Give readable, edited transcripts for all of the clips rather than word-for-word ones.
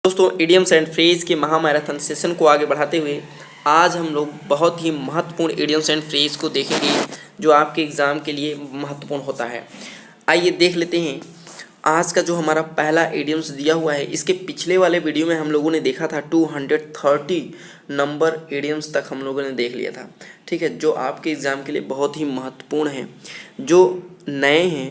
दोस्तों, idioms and phrase के महामैराथन session को आगे बढ़ाते हुए आज हम लोग बहुत ही महत्वपूर्ण इडियम्स एंड फ्रेज को देखेंगे जो आपके एग्ज़ाम के लिए महत्वपूर्ण होता है। आइए देख लेते हैं आज का जो हमारा पहला इडियम्स दिया हुआ है। इसके पिछले वाले वीडियो में हम लोगों ने देखा था 230 नंबर इडियम्स तक हम लोगों ने देख लिया था, ठीक है, जो आपके एग्ज़ाम के लिए बहुत ही महत्वपूर्ण है। जो नए हैं,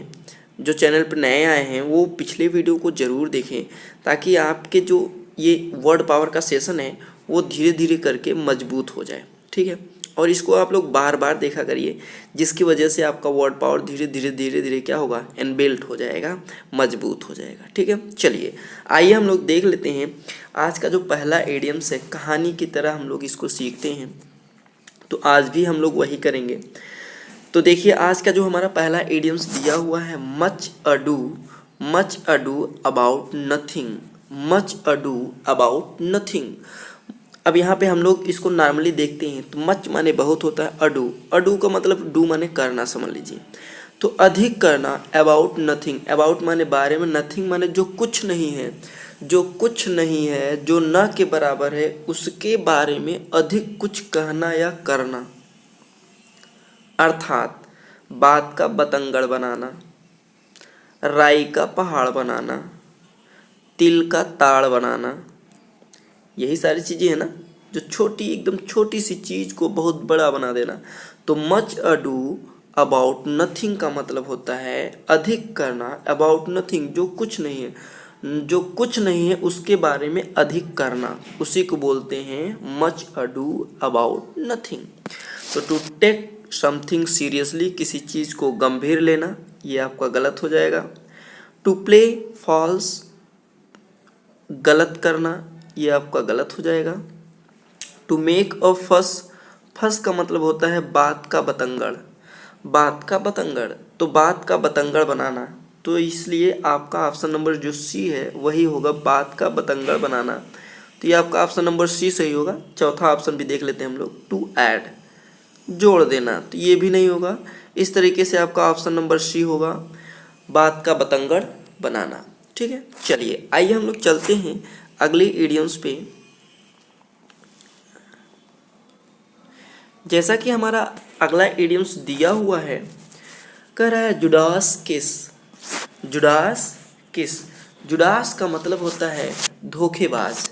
जो चैनल पर नए आए हैं, वो पिछले वीडियो को ज़रूर देखें ताकि आपके जो ये वर्ड पावर का सेशन है वो धीरे धीरे करके मजबूत हो जाए, ठीक है। और इसको आप लोग बार बार देखा करिए, जिसकी वजह से आपका वर्ड पावर धीरे धीरे क्या होगा, इनबिल्ट हो जाएगा, मजबूत हो जाएगा, ठीक है। चलिए आइए हम लोग देख लेते हैं आज का जो पहला इडियम्स है। कहानी की तरह हम लोग इसको सीखते हैं, तो आज भी हम लोग वही करेंगे। तो देखिए आज का जो हमारा पहला इडियम्स दिया हुआ है, much ado about nothing. Much ado about nothing. अब यहाँ पे हम लोग इसको नॉर्मली देखते हैं तो मच माने बहुत होता है, अडू का मतलब डू माने करना, समझ लीजिए। तो अधिक करना, अबाउट नथिंग, अबाउट माने बारे में, नथिंग माने जो कुछ नहीं है, जो कुछ नहीं है, जो न के बराबर है, उसके बारे में अधिक कुछ कहना या करना। अर्थात बात का बतंगड़ बनाना, राई का पहाड़ बनाना, तिल का ताड़ बनाना, यही सारी चीज़ें हैं ना, जो छोटी एकदम छोटी सी चीज़ को बहुत बड़ा बना देना। तो मच अडू अबाउट नथिंग का मतलब होता है अधिक करना, अबाउट नथिंग जो कुछ नहीं है, जो कुछ नहीं है उसके बारे में अधिक करना, उसी को बोलते हैं मच अडू अबाउट नथिंग। तो टू टेक समथिंग सीरियसली, किसी चीज़ को गंभीर लेना, ये आपका गलत हो जाएगा। टू प्ले फॉल्स, गलत करना, ये आपका गलत हो जाएगा। टू मेक अ फस, फस का मतलब होता है बात का बतंगड़, बात का बतंगड़, तो बात का बतंगड़ बनाना। तो इसलिए आपका ऑप्शन नंबर जो सी है वही होगा, बात का बतंगड़ बनाना। तो ये आपका ऑप्शन नंबर सी सही होगा। चौथा ऑप्शन भी देख लेते हैं हम लोग, टू ऐड, जोड़ देना, तो ये भी नहीं होगा। इस तरीके से आपका ऑप्शन नंबर सी होगा, बात का बतंगड़ बनाना, ठीक है। चलिए आइए हम लोग चलते हैं अगले इडियम्स पे। जैसा कि हमारा अगला इडियम्स दिया हुआ है, कह रहा है जुडास किस। जुडास किस, जुडास का मतलब होता है धोखेबाज।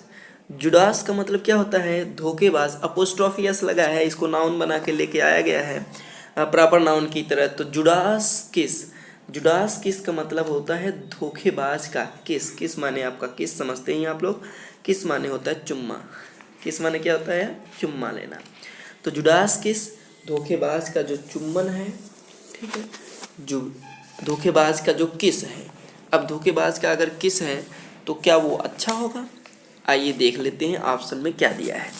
जुडास का मतलब क्या होता है, धोखेबाज। अपोस्ट्रोफी एस लगा है, इसको नाउन बना के लेके आया गया है प्रॉपर नाउन की तरह। तो जुडास किस, जुडास किस का मतलब होता है धोखेबाज का किस। किस माने आपका किस समझते हैं आप लोग, किस माने होता है चुम्मा। किस माने क्या होता है, चुम्मा लेना। तो जुडास किस, धोखेबाज का जो चुम्बन है, ठीक है, जो धोखेबाज का जो किस है। अब धोखेबाज का अगर किस है तो क्या वो अच्छा होगा, आइए देख लेते हैं ऑप्शन में क्या दिया है।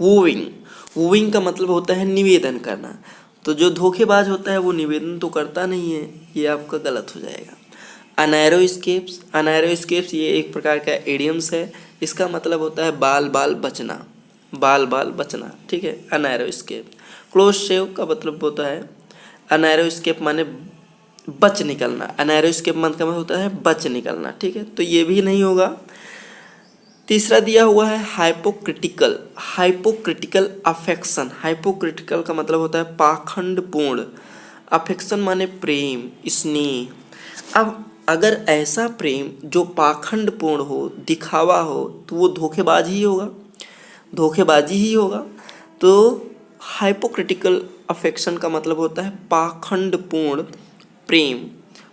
वूइंग, वूइंग का मतलब होता है निवेदन करना। तो जो धोखेबाज होता है वो निवेदन तो करता नहीं है, ये आपका गलत हो जाएगा। अनैरो स्केप्स, अनैरो स्केप्स ये एक प्रकार का इडियम्स है, इसका मतलब होता है बाल बाल बचना, बाल बाल बचना, ठीक है, अनैरो स्केप। क्लोज शेव का मतलब होता है, अनैरो स्केप माने बच निकलना, अनैरो स्केप मतलब होता है बच निकलना, ठीक है, तो ये भी नहीं होगा। तीसरा दिया हुआ है हाइपोक्रिटिकल, हाइपोक्रिटिकल अफेक्शन। हाइपोक्रिटिकल का मतलब होता है पाखंडपूर्ण, अफेक्शन माने प्रेम, स्नेह। अब अगर ऐसा प्रेम जो पाखंडपूर्ण हो, दिखावा हो, तो वो धोखेबाज ही होगा, धोखेबाजी ही होगा। तो हाइपोक्रिटिकल अफेक्शन का मतलब होता है पाखंडपूर्ण प्रेम,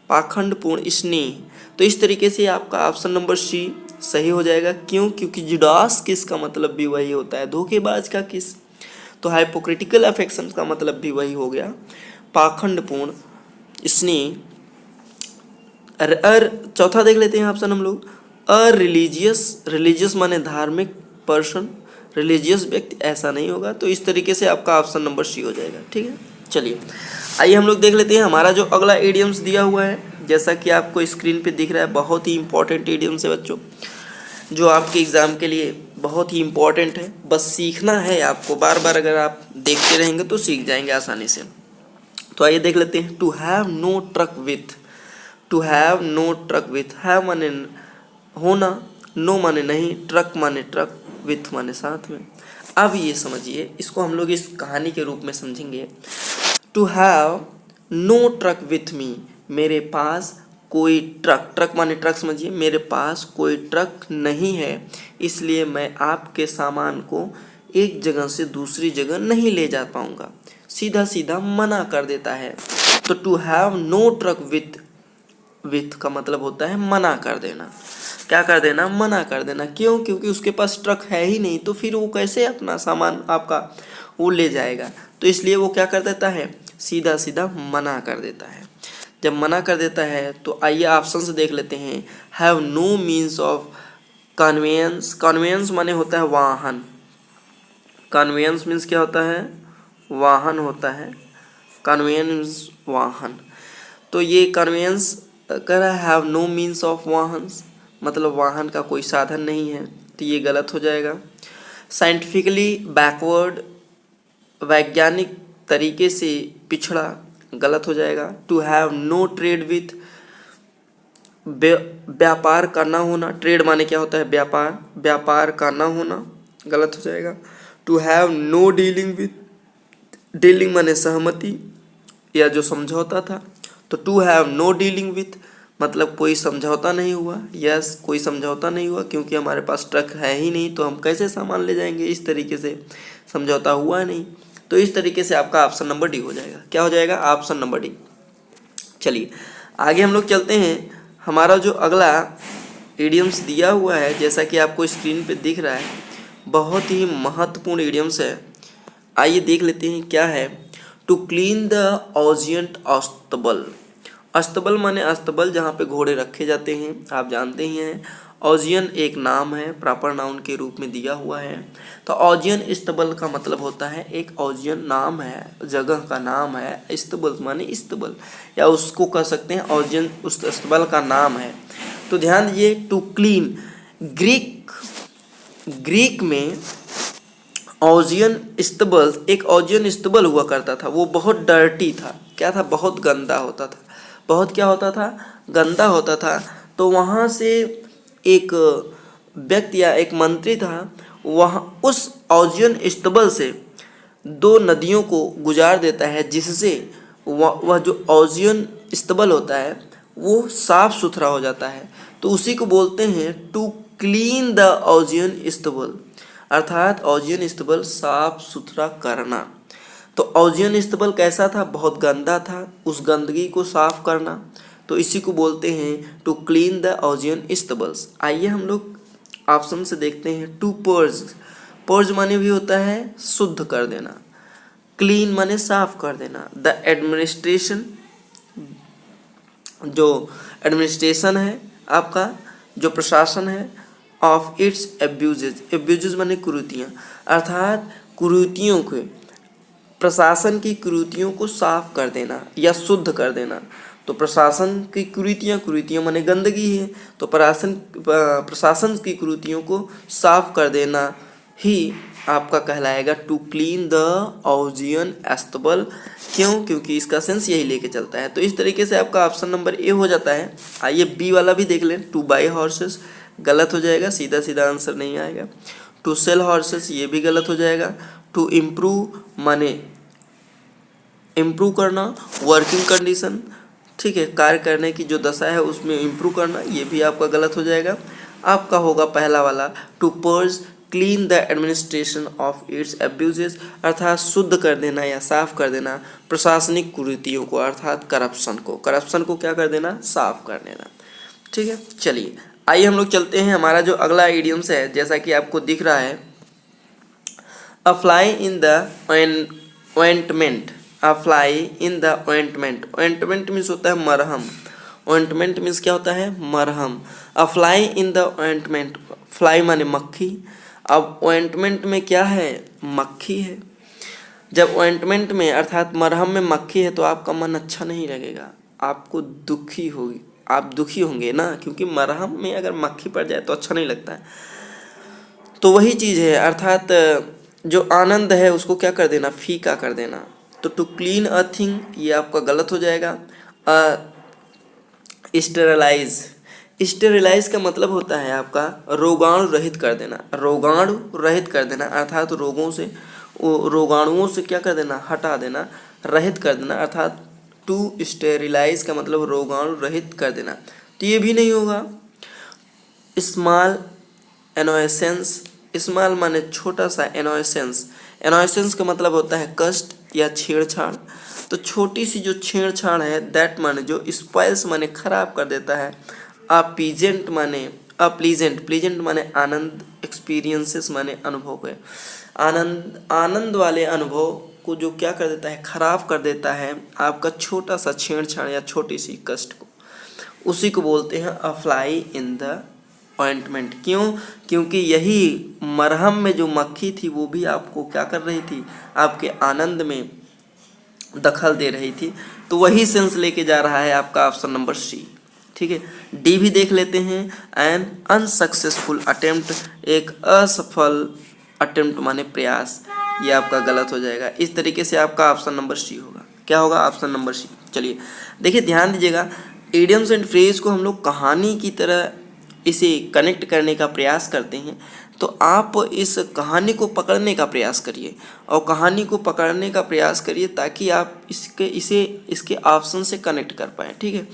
पाखंडपूर्ण स्नेह। तो इस तरीके से आपका ऑप्शन नंबर सी सही हो जाएगा। क्यों, क्योंकि जुडास किस का मतलब भी वही होता है, धोखेबाज का किस। तो हाइपोक्रिटिकल अफेक्शन का मतलब भी वही हो गया, पाखंडपूर्ण स्नेह। चौथा देख लेते हैं ऑप्शन हम लोग, अरिलीजियस, रिलीजियस माने धार्मिक पर्सन, रिलीजियस व्यक्ति, ऐसा नहीं होगा। तो इस तरीके से आपका ऑप्शन नंबर सी हो जाएगा, ठीक है। चलिए आइए हम लोग देख लेते हैं हमारा जो अगला इडियम्स दिया हुआ है। जैसा कि आपको स्क्रीन पे दिख रहा है, बहुत ही इंपॉर्टेंट इडियम्स है बच्चों, जो आपके एग्ज़ाम के लिए बहुत ही इंपॉर्टेंट है। बस सीखना है आपको, बार बार अगर आप देखते रहेंगे तो सीख जाएंगे आसानी से। तो आइए देख लेते हैं। To have no truck with, to have no truck with, have माने होना नो माने नहीं, ट्रक माने ट्रक, विथ माने साथ में। अब ये समझिए, इसको हम लोग इस कहानी के रूप में समझेंगे। To have no truck with me, मेरे पास कोई ट्रक, ट्रक माने ट्रक समझिए, मेरे पास कोई ट्रक नहीं है, इसलिए मैं आपके सामान को एक जगह से दूसरी जगह नहीं ले जा पाऊंगा। सीधा सीधा मना कर देता है। तो to have no truck with का मतलब होता है मना कर देना। क्या कर देना? मना कर देना। क्यों? क्योंकि उसके पास ट्रक है ही नहीं, तो फिर वो कैसे अपना सामान आपका वो ले जाएगा। तो इसलिए वो क्या कर देता है? सीधा सीधा मना कर देता है। जब मना कर देता है तो आइए ऑप्शन से देख लेते हैं। Have no means of conveyance, conveyance माने होता है वाहन, कन्वेंस मीन्स क्या होता है? वाहन होता है, कन्वेंस वाहन। तो ये कन्वेंस कह रहा है हैव नो मीन्स ऑफ वाहन्स, मतलब वाहन का कोई साधन नहीं है, तो ये गलत हो जाएगा। साइंटिफिकली बैकवर्ड, वैज्ञानिक तरीके से पिछड़ा, गलत हो जाएगा। To have no trade with, व्यापार का ना होना, ट्रेड माने क्या होता है? व्यापार, व्यापार का ना होना, गलत हो जाएगा। To have no dealing with, dealing माने सहमति या जो समझौता था, तो to have no dealing with मतलब कोई समझौता नहीं हुआ। यस, कोई समझौता नहीं हुआ, क्योंकि हमारे पास ट्रक है ही नहीं, तो हम कैसे सामान ले जाएंगे? इस तरीके से समझौता हुआ नहीं। तो इस तरीके से आपका ऑप्शन नंबर डी हो जाएगा। क्या हो जाएगा? Option number D. चलिए आगे हम लोग चलते हैं। हमारा जो अगला इडियम्स दिया हुआ है, जैसा कि आपको स्क्रीन पे दिख रहा है, बहुत ही महत्वपूर्ण इडियम्स है। आइए देख लेते हैं क्या है। टू क्लीन द ऑजियंट अस्तबल, अस्तबल माने अस्तबल जहाँ पे घोड़े रखे जाते हैं, आप जानते ही हैं। ऑजियन एक नाम है, प्रॉपर नाउन के रूप में दिया हुआ है। तो ऑजियन इस्तबल का मतलब होता है, एक ऑजियन नाम है, जगह का नाम है। इस्तबल माने इस्तबल, या उसको कह सकते हैं ऑजियन उस इस्तबल का नाम है। तो ध्यान दीजिए, टू क्लीन, ग्रीक में ऑजियन इस्तबल, एक ऑजियन इस्तबल हुआ करता था, वो बहुत डर्टी था। क्या था? बहुत गंदा होता था। बहुत क्या होता था? गंदा होता था। तो वहाँ से एक व्यक्ति या एक मंत्री था, वहाँ उस ऑजियन इस्तबल से दो नदियों को गुजार देता है, जिससे वह जो ऑजियन इस्तबल होता है वो साफ सुथरा हो जाता है। तो उसी को बोलते हैं टू क्लीन द ऑजियन इस्तबल, अर्थात ऑजियन इस्तबल साफ सुथरा करना। तो ऑजियन इस्तबल कैसा था? बहुत गंदा था, उस गंदगी को साफ करना, तो इसी को बोलते हैं टू क्लीन द ऑजियन इस्तबल्स। आइए हम लोग ऑप्शन से देखते हैं। टू पर्ज, पर्ज माने भी होता है शुद्ध कर देना, क्लीन माने साफ कर देना। द एडमिनिस्ट्रेशन, जो एडमिनिस्ट्रेशन है आपका, जो प्रशासन है, ऑफ इट्स एब्यूजेज, एब्यूजेज माने कुरीतियाँ, अर्थात कुरीतियों के, प्रशासन की कुरीतियों को साफ कर देना या शुद्ध कर देना। तो प्रशासन की कुरीतियाँ, कुरीतियाँ माने गंदगी है, तो प्रशासन की कुरीतियों को साफ कर देना ही आपका कहलाएगा टू क्लीन द ऑजियन एस्तबल। क्यों? क्योंकि इसका सेंस यही लेके चलता है। तो इस तरीके से आपका ऑप्शन नंबर ए हो जाता है। आइए बी वाला भी देख लें। टू बाई हॉर्सेस, गलत हो जाएगा, सीधा सीधा आंसर नहीं आएगा। टू सेल हॉर्सेस, ये भी गलत हो जाएगा। टू इम्प्रूव माने इम्प्रूव करना, वर्किंग कंडीशन, ठीक है, कार्य करने की जो दशा है उसमें इम्प्रूव करना, ये भी आपका गलत हो जाएगा। आपका होगा पहला वाला to purge clean the administration of its abuses, अर्थात शुद्ध कर देना या साफ कर देना प्रशासनिक कुरीतियों को, अर्थात करप्शन को, करप्शन को क्या कर देना? साफ कर देना। ठीक है, चलिए आइए हम लोग चलते हैं। हमारा जो अगला इडियम्स है, जैसा कि आपको दिख रहा है, अ fly in the ointment, a fly in the ointment, ointment means होता है मरहम, ऑइंटमेंट मीन्स क्या होता है? मरहम। अ fly in the ointment, fly माने मक्खी। अब ऑइंटमेंट में क्या है? मक्खी है। जब ऑइंटमेंट में अर्थात मरहम में मक्खी है तो आपका मन अच्छा नहीं लगेगा, आपको दुखी होगी, आप दुखी होंगे ना, क्योंकि मरहम में अगर मक्खी पड़ जाए तो अच्छा नहीं लगता है। तो वही चीज़ है, अर्थात जो आनंद है उसको क्या कर देना? फीका कर देना। तो टू क्लीन अ थिंग, ये आपका गलत हो जाएगा। स्टेरलाइज, स्टेरिलाइज का मतलब होता है आपका रोगाणु रहित कर देना, रोगाणु रहित कर देना अर्थात रोगाणुओं से क्या कर देना, हटा देना, रहित कर देना, अर्थात टू स्टेरिलाइज का मतलब रोगाणु रहित कर देना। तो ये भी नहीं होगा। स्मॉल एनोएसेंस, स्मॉल माने छोटा सा, एनोएसेंस, एनोएसेंस का मतलब होता है कष्ट या छेड़छाड़। तो छोटी सी जो छेड़छाड़ है, दैट माने जो स्पॉइल्स माने खराब कर देता है, अपीजेंट माने अप्लीजेंट, प्लीजेंट माने आनंद, एक्सपीरियंसेस माने अनुभव है, आनंद वाले अनुभव को जो क्या कर देता है, खराब कर देता है आपका छोटा सा छेड़छाड़ या छोटी सी कष्ट को, उसी को बोलते हैं अ फ्लाई इन द ऑइंटमेंट। क्यों? क्योंकि यही मरहम में जो मक्खी थी वो भी आपको क्या कर रही थी, आपके आनंद में दखल दे रही थी। तो वही सेंस लेके जा रहा है आपका ऑप्शन नंबर सी। ठीक है, डी भी देख लेते हैं। एन अनसक्सेसफुल अटेम्प्ट, एक असफल अटेम्प्ट माने प्रयास, ये आपका गलत हो जाएगा। इस तरीके से आपका ऑप्शन नंबर सी होगा। क्या होगा? Option number C. चलिए देखिए, ध्यान दीजिएगा, इडियम्स एंड फ्रेज को हम लोग कहानी की तरह इसे कनेक्ट करने का प्रयास करते हैं। तो आप इस कहानी को पकड़ने का प्रयास करिए और कहानी को पकड़ने का प्रयास करिए ताकि आप इसके ऑप्शन से कनेक्ट कर पाएँ। ठीक है,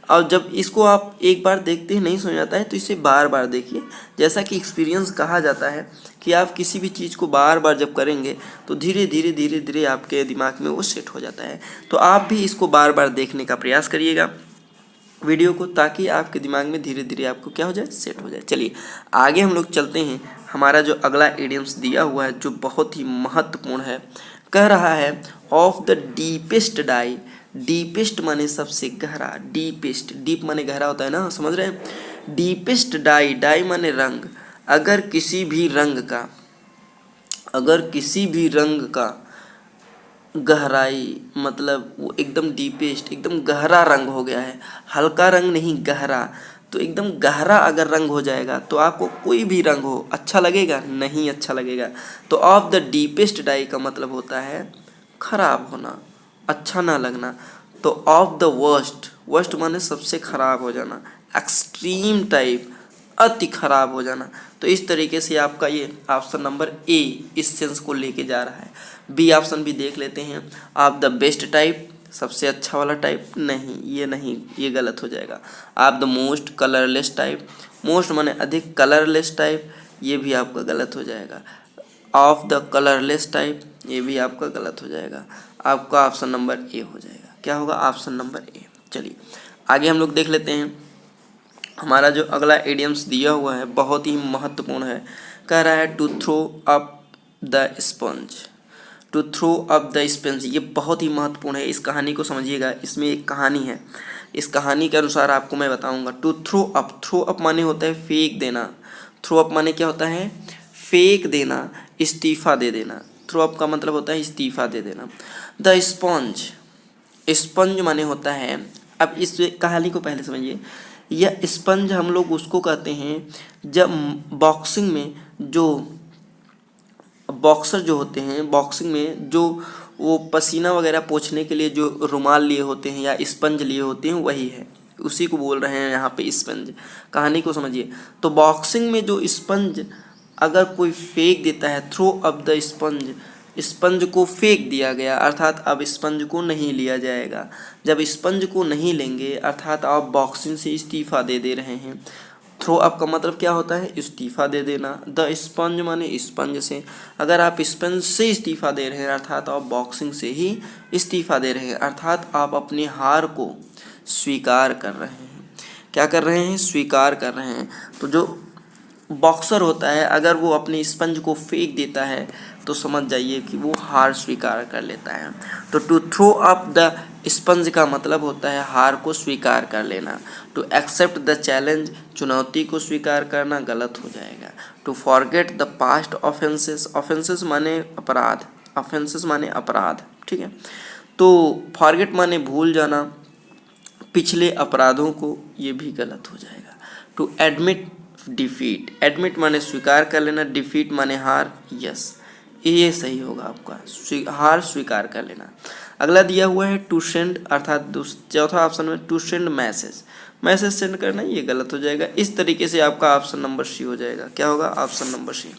और जब इसको आप एक बार देखते ही नहीं समझ आता है तो इसे बार बार देखिए। जैसा कि एक्सपीरियंस कहा जाता है कि आप किसी भी चीज़ को बार बार जब करेंगे तो धीरे धीरे आपके दिमाग में वो सेट हो जाता है। तो आप भी इसको बार बार देखने का प्रयास करिएगा वीडियो को, ताकि आपके दिमाग में धीरे धीरे आपको क्या हो जाए, सेट हो जाए। चलिए आगे हम लोग चलते हैं। हमारा जो अगला इडियम्स दिया हुआ है जो बहुत ही महत्वपूर्ण है, कह रहा है of the deepest dye. Deepest माने सबसे गहरा, डीपेस्ट, डीप माने गहरा होता है ना, समझ रहे हैं। डीपेस्ट डाई, डाई माने रंग। अगर किसी भी रंग का गहराई मतलब वो एकदम डीपेस्ट, एकदम गहरा रंग हो गया है, हल्का रंग नहीं गहरा, तो एकदम गहरा अगर रंग हो जाएगा तो आपको कोई भी रंग हो अच्छा लगेगा? नहीं अच्छा लगेगा। तो ऑफ द डीपेस्ट डाई का मतलब होता है खराब होना, अच्छा ना लगना। तो ऑफ द वर्स्ट, वर्स्ट माने सबसे खराब हो जाना, एक्सट्रीम टाइप, अति खराब हो जाना। तो इस तरीके से आपका ये ऑप्शन नंबर ए इस सेंस को लेके जा रहा है। बी ऑप्शन भी देख लेते हैं। आप द बेस्ट टाइप, सबसे अच्छा वाला टाइप, नहीं, ये गलत हो जाएगा। आप the most colourless type, most माने अधिक, कलरलेस टाइप, ये भी आपका गलत हो जाएगा। ऑफ द कलरलेस टाइप, ये भी आपका गलत हो जाएगा। आपका ऑप्शन नंबर ए हो जाएगा। क्या होगा? Option number A. चलिए आगे हम लोग देख लेते हैं। हमारा जो अगला इडियम्स दिया हुआ है बहुत ही महत्वपूर्ण है। कह रहा है to throw up the sponge, to throw up the sponge, ये बहुत ही महत्वपूर्ण है। इस कहानी को समझिएगा, इसमें एक कहानी है, इस कहानी के अनुसार आपको मैं बताऊंगा। To throw up, throw up माने होता है फेंक देना। थ्रो अप माने क्या होता है? फेंक देना, इस्तीफा दे देना। थ्रो अप का मतलब होता है इस्तीफा दे देना। द स्पंज, स्पंज माने होता है, अब इस कहानी को पहले समझिए। यह स्पंज हम लोग उसको कहते हैं जब बॉक्सिंग में जो बॉक्सर जो होते हैं, बॉक्सिंग में जो वो पसीना वगैरह पोंछने के लिए जो रुमाल लिए होते हैं या स्पंज लिए होते हैं, वही है, उसी को बोल रहे हैं यहाँ पे स्पंज। कहानी को समझिए। तो बॉक्सिंग में जो स्पंज अगर कोई फेंक देता है, throw up the sponge, sponge को फेंक दिया गया, अर्थात अब स्पंज को नहीं लिया जाएगा। जब स्पंज को नहीं लेंगे अर्थात आप बॉक्सिंग से इस्तीफा दे रहे हैं। थ्रो अप का मतलब क्या होता है? इस्तीफा दे देना। द स्पंज माने स्पंज से, अगर आप स्पंज से इस्तीफा दे रहे हैं अर्थात आप बॉक्सिंग से ही इस्तीफा दे रहे हैं, अर्थात आप अपनी हार को स्वीकार कर रहे हैं। क्या कर रहे हैं? स्वीकार कर रहे हैं। तो जो बॉक्सर होता है अगर वो अपने स्पंज को फेंक देता है तो समझ जाइए कि वो हार स्वीकार कर लेता है। तो to throw up the sponge का मतलब होता है हार को स्वीकार कर लेना। टू एक्सेप्ट द चैलेंज, चुनौती को स्वीकार करना, गलत हो जाएगा। To forget the past offences, offences माने अपराध, ऑफेंसेस माने अपराध, ठीक है। तो फॉरगेट माने भूल जाना पिछले अपराधों को, ये भी गलत हो जाएगा। टू एडमिट डिफीट, एडमिट माने स्वीकार कर लेना, डिफीट माने हार, यस ये सही होगा आपका, हार स्वीकार कर लेना। अगला दिया हुआ है टू सेंड, अर्थात चौथा ऑप्शन में to send message. Message send करना, ये गलत हो जाएगा। इस तरीके से आपका ऑप्शन नंबर सी हो जाएगा। क्या होगा? Option number C.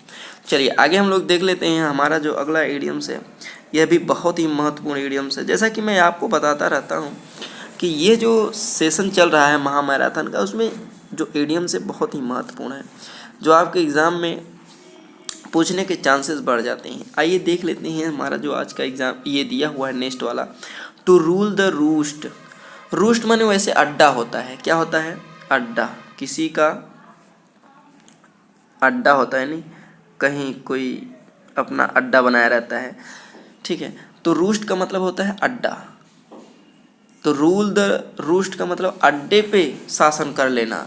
चलिए आगे हम लोग देख लेते हैं हमारा जो अगला इडियम्स है, यह भी बहुत ही महत्वपूर्ण इडियम्स है। जैसा कि मैं आपको बताता रहता हूँ कि ये जो सेशन चल रहा है महामैराथन का, उसमें जो इडियम्स है बहुत ही महत्वपूर्ण है, जो आपके एग्ज़ाम में पूछने के चांसेस बढ़ जाते हैं। आइए देख लेते हैं हमारा जो आज का एग्ज़ाम ये दिया हुआ है नेक्स्ट वाला। To rule the roost. Roost माने वैसे अड्डा होता है। क्या होता है? अड्डा। किसी का अड्डा होता है, नहीं कहीं कोई अपना अड्डा बनाया रहता है, ठीक है। तो रूस्ट का मतलब होता है अड्डा। तो रूल द रूस्ट का मतलब अड्डे पे शासन कर लेना,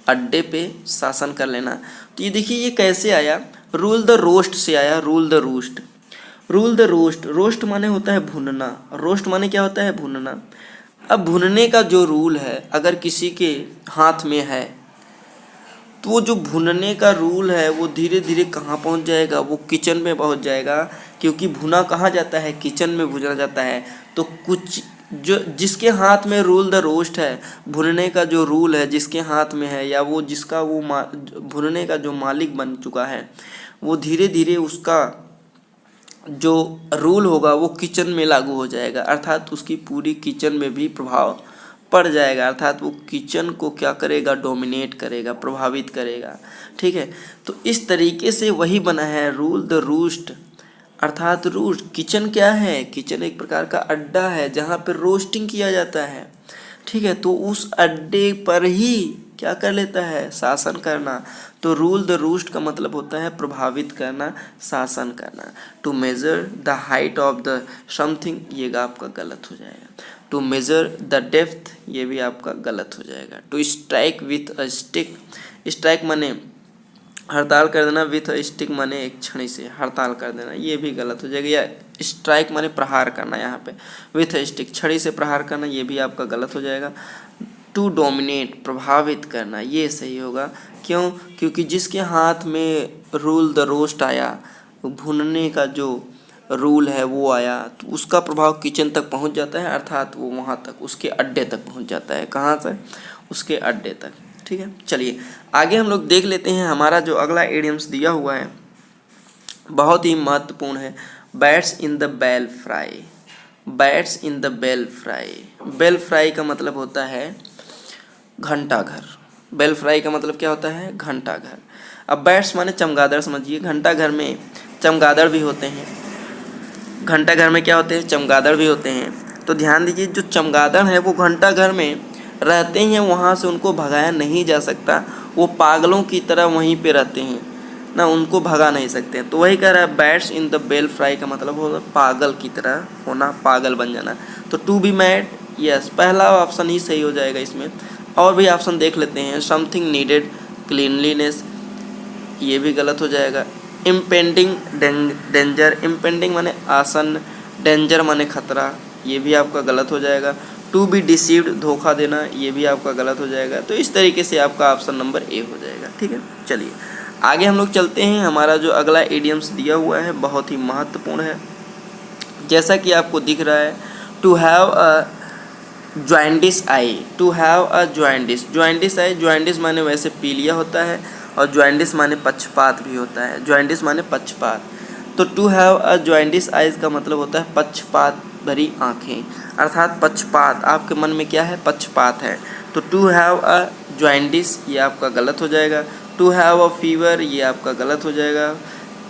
अड्डे पे शासन कर लेना। तो ये देखिए ये कैसे आया, रूल द रोस्ट से आया, rule the roost. Rule the roast, roast माने होता है भुनना, रोस्ट माने क्या होता है? भुनना। अब भुनने का जो रूल है अगर किसी के हाथ में है, तो वो जो भुनने का रूल है वो धीरे धीरे कहाँ पहुँच जाएगा? वो किचन में पहुँच जाएगा, क्योंकि भुना कहाँ जाता है? किचन में भुना जाता है। तो कुछ जो जिसके हाथ में रूल द रोस्ट है, भुनने का जो रूल है जिसके हाथ में है, या वो जिसका वो भुनने का जो मालिक बन चुका है, वो धीरे धीरे उसका जो रूल होगा वो किचन में लागू हो जाएगा, अर्थात उसकी पूरी किचन में भी प्रभाव पड़ जाएगा, अर्थात वो किचन को क्या करेगा? डोमिनेट करेगा, प्रभावित करेगा, ठीक है। तो इस तरीके से वही बना है रूल द रूस्ट, अर्थात रूस्ट। किचन क्या है? किचन एक प्रकार का अड्डा है जहाँ पर रोस्टिंग किया जाता है, ठीक है। तो उस अड्डे पर ही क्या कर लेता है? शासन करना। तो रूल द रूस्ट का मतलब होता है प्रभावित करना, शासन करना। To measure the height of the something, ये आपका गलत हो जाएगा। टू मेजर द डेप्थ, ये भी आपका गलत हो जाएगा। To strike with a stick, strike माने हड़ताल कर देना, विथ अ स्टिक माने एक छड़ी से हड़ताल कर देना, ये भी गलत हो जाएगा। या स्ट्राइक माने प्रहार करना, यहाँ पे विथ अ स्टिक छड़ी से प्रहार करना, ये भी आपका गलत हो जाएगा। टू डोमिनेट, प्रभावित करना, ये सही होगा। क्यों? क्योंकि जिसके हाथ में रूल द रोस्ट आया, भुनने का जो रूल है वो आया, तो उसका प्रभाव किचन तक पहुंच जाता है, अर्थात वो वहां तक उसके अड्डे तक पहुंच जाता है। कहाँ से? उसके अड्डे तक, ठीक है। चलिए आगे हम लोग देख लेते हैं हमारा जो अगला इडियम्स दिया हुआ है, बहुत ही महत्वपूर्ण है। Bats in the belfry. Bats in the belfry, belfry का मतलब होता है घंटा घर। बेल फ्राई का मतलब क्या होता है? घंटा घर। अब बैट्स माने चमगादड़ समझिए, घंटा घर में चमगादड़ भी होते हैं। घंटा घर में क्या होते हैं? चमगादड़ भी होते हैं। तो ध्यान दीजिए, जो चमगादड़ है वो घंटा घर में रहते हैं, वहाँ से उनको भगाया नहीं जा सकता, वो पागलों की तरह वहीं पे रहते हैं ना, उनको भगा नहीं सकते। तो वही कह रहा है bats in the belfry का मतलब होगा पागल की तरह होना, पागल बन जाना। तो टू बी मैड, यस पहला ऑप्शन ही सही हो जाएगा इसमें। और भी ऑप्शन देख लेते हैं। समथिंग नीडेड क्लीनलीनेस, ये भी गलत हो जाएगा। इम्पेंडिंग डेंजर, इम्पेंडिंग माने आसन, डेंजर माने खतरा, ये भी आपका गलत हो जाएगा। टू बी डिसीव्ड, धोखा देना, ये भी आपका गलत हो जाएगा। तो इस तरीके से आपका ऑप्शन नंबर ए हो जाएगा, ठीक है। चलिए आगे हम लोग चलते हैं। हमारा जो अगला इडियम्स दिया हुआ है बहुत ही महत्वपूर्ण है। जैसा कि आपको दिख रहा है, to have a jaundiced eye, to have a jaundiced, jaundiced eye, jaundiced माने वैसे पीलिया होता है, और जॉइंडिस माने पक्षपात भी होता है। जॉइंडिस माने पक्षपात। तो to have a jaundiced eyes का मतलब होता है पक्षपात भरी आँखें, अर्थात पक्षपात, आपके मन में क्या है? पक्षपात है। तो टू हैव अ जॉइंडिस, ये आपका गलत हो जाएगा। टू हैव अ फीवर, ये आपका गलत हो जाएगा।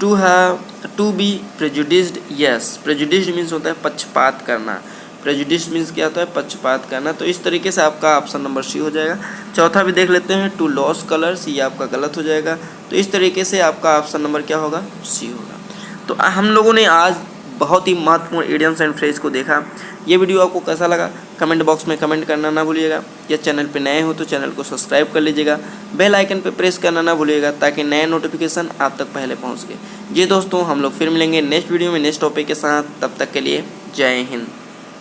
To be prejudiced, yes prejudiced means होता है पक्षपात करना। प्रेजुडिस मीन्स क्या होता है? पक्षपात करना। तो इस तरीके से आपका ऑप्शन नंबर सी हो जाएगा। चौथा भी देख लेते हैं, टू लॉस कलर्स, ये आपका गलत हो जाएगा। तो इस तरीके से आपका ऑप्शन नंबर क्या होगा? सी होगा। तो हम लोगों ने आज बहुत ही महत्वपूर्ण इडियम्स एंड फ्रेज को देखा। ये वीडियो आपको कैसा लगा कमेंट बॉक्स में कमेंट करना ना भूलिएगा। या चैनल पे नए हो तो चैनल को सब्सक्राइब कर लीजिएगा, बेल आइकन पे प्रेस करना ना भूलिएगा, ताकि नए नोटिफिकेशन आप तक पहले पहुँच गए। जी दोस्तों, हम लोग फिर मिलेंगे नेक्स्ट वीडियो में नेक्स्ट टॉपिक के साथ। तब तक के लिए जय हिंद।